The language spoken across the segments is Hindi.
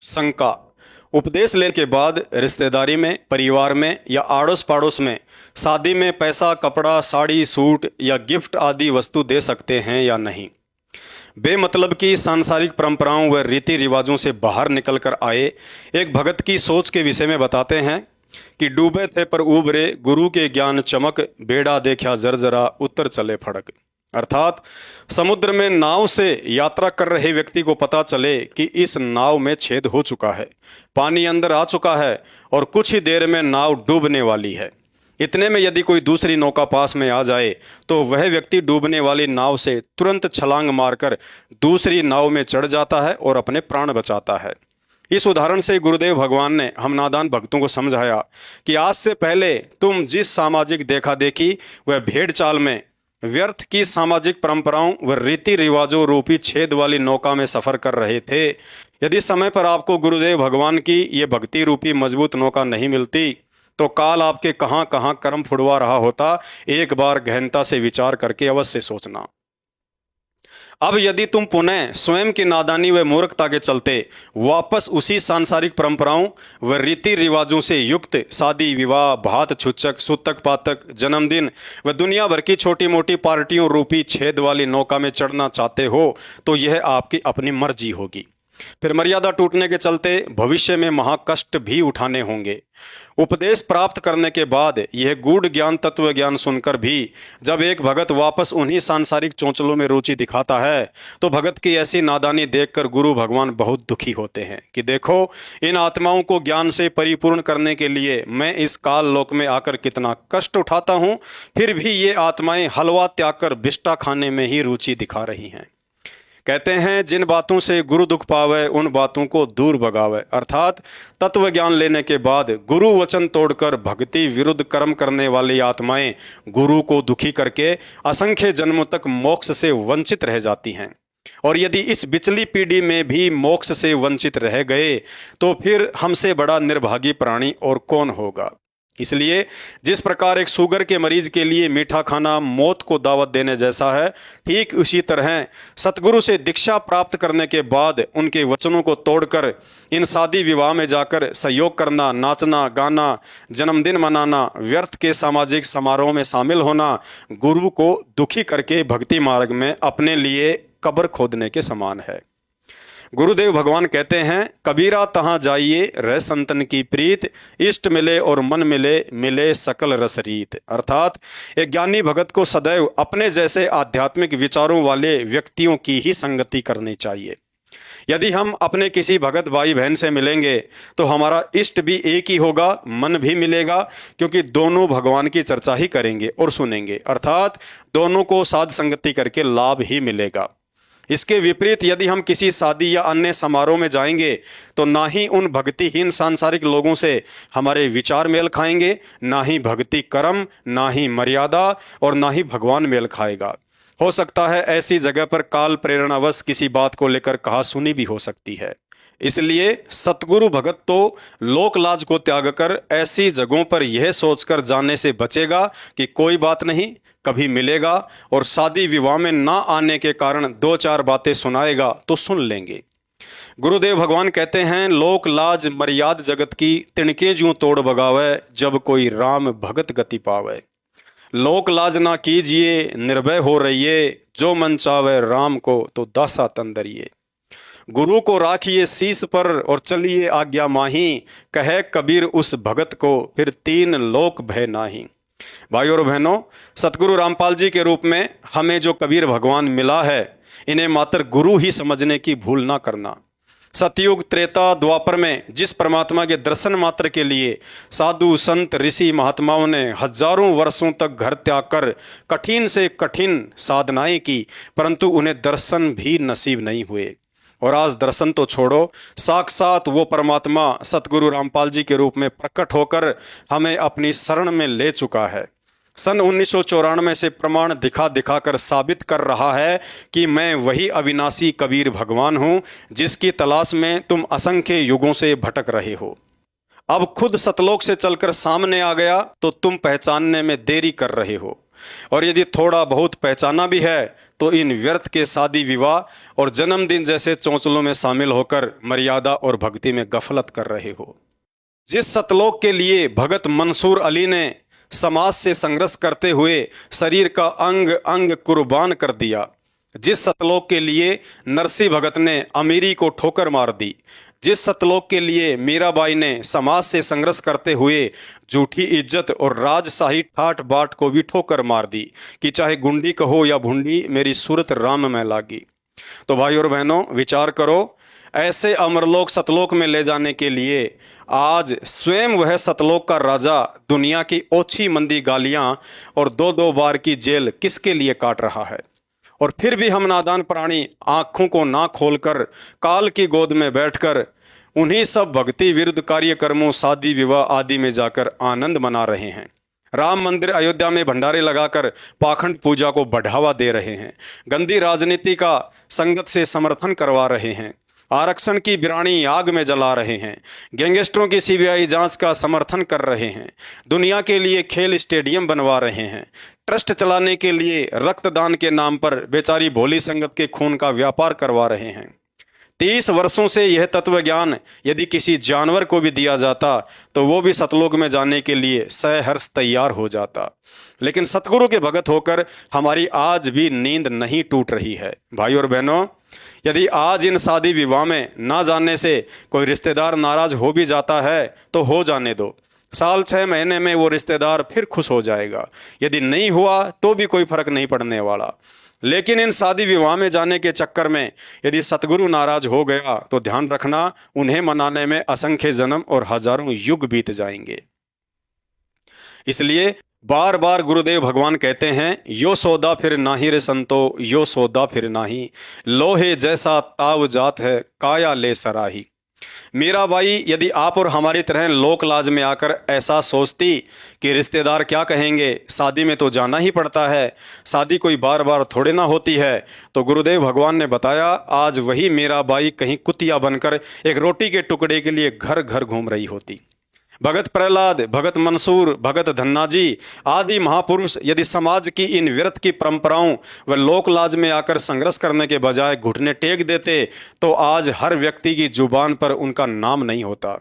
शंका। उपदेश लेने के बाद रिश्तेदारी में, परिवार में या आड़ोस पड़ोस में शादी में पैसा, कपड़ा, साड़ी, सूट या गिफ्ट आदि वस्तु दे सकते हैं या नहीं। बेमतलब की सांसारिक परंपराओं व रीति रिवाजों से बाहर निकलकर आए एक भगत की सोच के विषय में बताते हैं कि डूबे थे पर उबरे, गुरु के ज्ञान चमक, बेड़ा देखा जरजरा, उत्तर चले फड़क। अर्थात समुद्र में नाव से यात्रा कर रहे व्यक्ति को पता चले कि इस नाव में छेद हो चुका है, पानी अंदर आ चुका है और कुछ ही देर में नाव डूबने वाली है। इतने में यदि कोई दूसरी नौका पास में आ जाए तो वह व्यक्ति डूबने वाली नाव से तुरंत छलांग मारकर दूसरी नाव में चढ़ जाता है और अपने प्राण बचाता है। इस उदाहरण से गुरुदेव भगवान ने हम नादान भक्तों को समझाया कि आज से पहले तुम जिस सामाजिक देखा देखी व भेड़ चाल में व्यर्थ की सामाजिक परंपराओं व रीति रिवाजों रूपी छेद वाली नौका में सफर कर रहे थे, यदि समय पर आपको गुरुदेव भगवान की ये भक्ति रूपी मजबूत नौका नहीं मिलती तो काल आपके कहां कहां कर्म फुड़वा रहा होता, एक बार गहनता से विचार करके अवश्य सोचना। अब यदि तुम पुनः स्वयं की नादानी व मूर्खता के चलते वापस उसी सांसारिक परंपराओं व रीति रिवाजों से युक्त शादी, विवाह, भात छुच्चक, सूतक पातक, जन्मदिन व दुनिया भर की छोटी मोटी पार्टियों रूपी छेद वाली नौका में चढ़ना चाहते हो तो यह आपकी अपनी मर्जी होगी। फिर मर्यादा टूटने के चलते भविष्य में महाकष्ट भी उठाने होंगे। उपदेश प्राप्त करने के बाद यह गूढ़ ज्ञान, तत्व ज्ञान सुनकर भी जब एक भगत वापस उन्हीं सांसारिक चौंचलों में रुचि दिखाता है तो भगत की ऐसी नादानी देखकर गुरु भगवान बहुत दुखी होते हैं कि देखो, इन आत्माओं को ज्ञान से परिपूर्ण करने के लिए मैं इस काल लोक में आकर कितना कष्ट उठाता हूँ, फिर भी ये आत्माएं हलवा त्याग कर बिष्टा खाने में ही रुचि दिखा रही हैं। कहते हैं जिन बातों से गुरु दुख पावे उन बातों को दूर भगावे। अर्थात तत्व ज्ञान लेने के बाद गुरु वचन तोड़कर भक्ति विरुद्ध कर्म करने वाली आत्माएं गुरु को दुखी करके असंख्य जन्मों तक मोक्ष से वंचित रह जाती हैं। और यदि इस बिचली पीढ़ी में भी मोक्ष से वंचित रह गए तो फिर हमसे बड़ा निर्भागी प्राणी और कौन होगा। इसलिए जिस प्रकार एक शुगर के मरीज के लिए मीठा खाना मौत को दावत देने जैसा है, ठीक उसी तरह सतगुरु से दीक्षा प्राप्त करने के बाद उनके वचनों को तोड़कर इन शादी विवाह में जाकर सहयोग करना, नाचना गाना, जन्मदिन मनाना, व्यर्थ के सामाजिक समारोह में शामिल होना गुरु को दुखी करके भक्ति मार्ग में अपने लिए कब्र खोदने के समान है। गुरुदेव भगवान कहते हैं कबीरा तहां जाइए रह संतन की प्रीत, इष्ट मिले और मन मिले, मिले सकल रस रीत। अर्थात एक ज्ञानी भगत को सदैव अपने जैसे आध्यात्मिक विचारों वाले व्यक्तियों की ही संगति करनी चाहिए। यदि हम अपने किसी भगत भाई बहन से मिलेंगे तो हमारा इष्ट भी एक ही होगा, मन भी मिलेगा, क्योंकि दोनों भगवान की चर्चा ही करेंगे और सुनेंगे। अर्थात दोनों को साध संगति करके लाभ ही मिलेगा। इसके विपरीत यदि हम किसी शादी या अन्य समारोह में जाएंगे तो ना ही उन भक्तिहीन सांसारिक लोगों से हमारे विचार मेल खाएंगे, ना ही भक्ति कर्म, ना ही मर्यादा और ना ही भगवान मेल खाएगा। हो सकता है ऐसी जगह पर काल प्रेरणावश किसी बात को लेकर कहा सुनी भी हो सकती है। इसलिए सतगुरु भगत तो लोक लाज को त्याग कर ऐसी जगहों पर यह सोचकर जाने से बचेगा कि कोई बात नहीं, कभी मिलेगा और शादी विवाह में ना आने के कारण दो चार बातें सुनाएगा तो सुन लेंगे। गुरुदेव भगवान कहते हैं लोक लाज मर्याद जगत की तिनके ज्यों तोड़ बगावे, जब कोई राम भगत गति पावे। लोक लाज ना कीजिए, निर्भय हो रहिए, जो मन चावे राम को तो दासा तंदरिए। गुरु को राखिए शीस पर और चलिए आज्ञा माही, कहे कबीर उस भगत को फिर तीन लोक भय नाही। भाइयों और बहनों, सतगुरु रामपाल जी के रूप में हमें जो कबीर भगवान मिला है, इन्हें मात्र गुरु ही समझने की भूल ना करना। सतयुग, त्रेता, द्वापर में जिस परमात्मा के दर्शन मात्र के लिए साधु संत ऋषि महात्माओं ने हजारों वर्षों तक घर त्याग कर कठिन से कठिन साधनाएं की, परंतु उन्हें दर्शन भी नसीब नहीं हुए। और आज दर्शन तो छोड़ो, साक्षात वो परमात्मा सतगुरु रामपाल जी के रूप में प्रकट होकर हमें अपनी शरण में ले चुका है। सन 1994 से प्रमाण दिखा दिखाकर साबित कर रहा है कि मैं वही अविनाशी कबीर भगवान हूँ जिसकी तलाश में तुम असंख्य युगों से भटक रहे हो। अब खुद सतलोक से चलकर सामने आ गया तो तुम पहचानने में देरी कर रहे हो। और यदि थोड़ा बहुत पहचाना भी है तो इन व्यर्थ के शादी विवाह और जन्मदिन जैसे चौंचलों में शामिल होकर मर्यादा और भक्ति में गफलत कर रहे हो। जिस सतलोक के लिए भगत मंसूर अली ने समाज से संघर्ष करते हुए शरीर का अंग अंग कुर्बान कर दिया, जिस सतलोक के लिए नरसिंह भगत ने अमीरी को ठोकर मार दी, जिस सतलोक के लिए मीराबाई ने समाज से संघर्ष करते हुए झूठी इज्जत और राजशाही ठाट बाट को भी ठोकर मार दी कि चाहे गुंडी कहो या भुंडी, मेरी सूरत राम में लागी। तो भाई और बहनों, विचार करो, ऐसे अमरलोक सतलोक में ले जाने के लिए आज स्वयं वह सतलोक का राजा दुनिया की ओछी मंदी गालियां और दो दो बार की जेल किसके लिए काट रहा है। और फिर भी हम नादान प्राणी आंखों को ना खोलकर काल की गोद में बैठकर उन्हीं सब भक्ति विरुद्ध कार्यक्रमों, शादी विवाह आदि में जाकर आनंद मना रहे हैं। राम मंदिर अयोध्या में भंडारे लगाकर पाखंड पूजा को बढ़ावा दे रहे हैं, गंदी राजनीति का संगत से समर्थन करवा रहे हैं, आरक्षण की बिरानी आग में जला रहे हैं, गैंगस्टरों की सीबीआई जांच का समर्थन कर रहे हैं, दुनिया के लिए खेल स्टेडियम बनवा रहे हैं, ट्रस्ट चलाने के लिए रक्तदान के नाम पर बेचारी भोली संगत के खून का व्यापार करवा रहे हैं। 30 वर्षों से यह तत्व ज्ञान यदि किसी जानवर को भी दिया जाता तो वो भी सतलोक में जाने के लिए सहर्ष तैयार हो जाता। लेकिन सतगुरु के भगत होकर हमारी आज भी नींद नहीं टूट रही है। भाई और बहनों, यदि आज इन शादी विवाह में ना जाने से कोई रिश्तेदार नाराज हो भी जाता है तो हो जाने दो, साल 6 महीने में वो रिश्तेदार फिर खुश हो जाएगा। यदि नहीं हुआ तो भी कोई फर्क नहीं पड़ने वाला। लेकिन इन शादी विवाह में जाने के चक्कर में यदि सतगुरु नाराज हो गया तो ध्यान रखना, उन्हें मनाने में असंख्य जन्म और हजारों युग बीत जाएंगे। इसलिए बार बार गुरुदेव भगवान कहते हैं, यो सौदा फिर नाही रे संतो, यो सौदा फिर नाही, लोहे जैसा ताव जात है काया ले सराही। मीराबाई यदि आप और हमारी तरह लोक लाज में आकर ऐसा सोचती कि रिश्तेदार क्या कहेंगे, शादी में तो जाना ही पड़ता है, शादी कोई बार बार थोड़े ना होती है, तो गुरुदेव भगवान ने बताया आज वही मीराबाई कहीं कुतिया बनकर एक रोटी के टुकड़े के लिए घर घर घूम रही होती। भगत प्रहलाद, भगत मंसूर, भगत धन्नाजी आदि महापुरुष यदि समाज की इन व्यर्थ की परंपराओं व लोक लाज में आकर संघर्ष करने के बजाय घुटने टेक देते तो आज हर व्यक्ति की जुबान पर उनका नाम नहीं होता।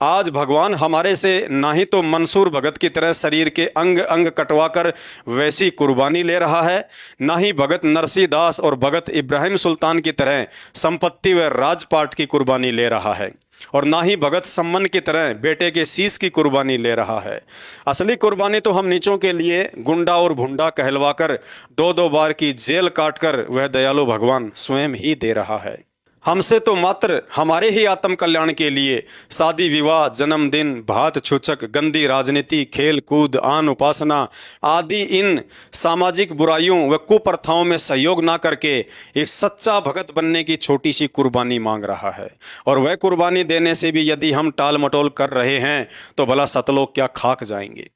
आज भगवान हमारे से ना ही तो मंसूर भगत की तरह शरीर के अंग अंग कटवाकर वैसी कुर्बानी ले रहा है, ना ही भगत नरसिंह दास और भगत इब्राहिम सुल्तान की तरह संपत्ति व राजपाट की कुर्बानी ले रहा है, और ना ही भगत सम्मन की तरह बेटे के शीश की कुर्बानी ले रहा है। असली कुर्बानी तो हम नीचों के लिए गुंडा और भुंडा कहलवाकर 2-2 बार की जेल काटकर वह दयालु भगवान स्वयं ही दे रहा है। हमसे तो मात्र हमारे ही आत्म कल्याण के लिए शादी विवाह, जन्मदिन, भात छूछक, गंदी राजनीति, खेल कूद, आन उपासना आदि इन सामाजिक बुराइयों व कुप्रथाओं में सहयोग ना करके एक सच्चा भगत बनने की छोटी सी कुर्बानी मांग रहा है। और वह कुर्बानी देने से भी यदि हम टाल मटोल कर रहे हैं तो भला सतलोक क्या खाक जाएंगे।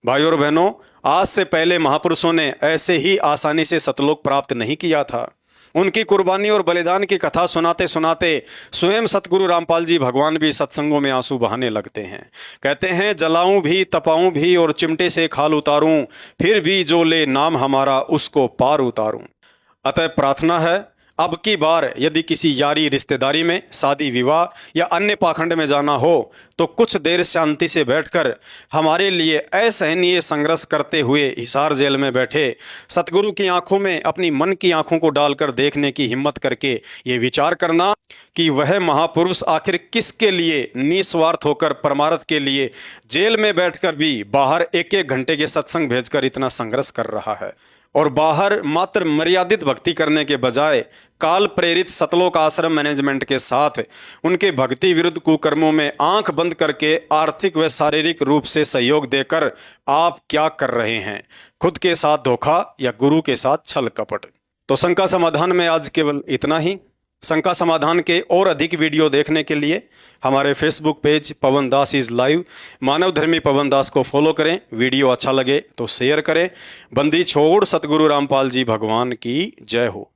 भाई और बहनों, आज से पहले महापुरुषों ने ऐसे ही आसानी से सतलोक प्राप्त नहीं किया था। उनकी कुर्बानी और बलिदान की कथा सुनाते सुनाते स्वयं सतगुरु रामपाल जी भगवान भी सत्संगों में आंसू बहाने लगते हैं। कहते हैं, जलाऊं भी, तपाऊं भी और चिमटे से खाल उतारूं, फिर भी जो ले नाम हमारा उसको पार उतारूं। अतः प्रार्थना है, अब की बार यदि किसी यारी रिश्तेदारी में, शादी विवाह या अन्य पाखंड में जाना हो तो कुछ देर शांति से बैठकर हमारे लिए असहनीय संघर्ष करते हुए हिसार जेल में बैठे सतगुरु की आंखों में अपनी मन की आंखों को डालकर देखने की हिम्मत करके ये विचार करना कि वह महापुरुष आखिर किसके लिए निस्वार्थ होकर परमार्थ के लिए जेल में बैठकर भी बाहर 1-1 घंटे के सत्संग भेजकर इतना संघर्ष कर रहा है, और बाहर मात्र मर्यादित भक्ति करने के बजाय काल प्रेरित सतलोक आश्रम मैनेजमेंट के साथ उनके भक्ति विरुद्ध कुकर्मों में आंख बंद करके आर्थिक व शारीरिक रूप से सहयोग देकर आप क्या कर रहे हैं? खुद के साथ धोखा या गुरु के साथ छल कपट। तो शंका समाधान में आज केवल इतना ही। शंका समाधान के और अधिक वीडियो देखने के लिए हमारे Facebook page Pawan Das is live, Manav Dharmi Pawan दास को फॉलो करें। वीडियो अच्छा लगे तो शेयर करें। बंदी छोड़ सतगुरु रामपाल जी भगवान की जय हो।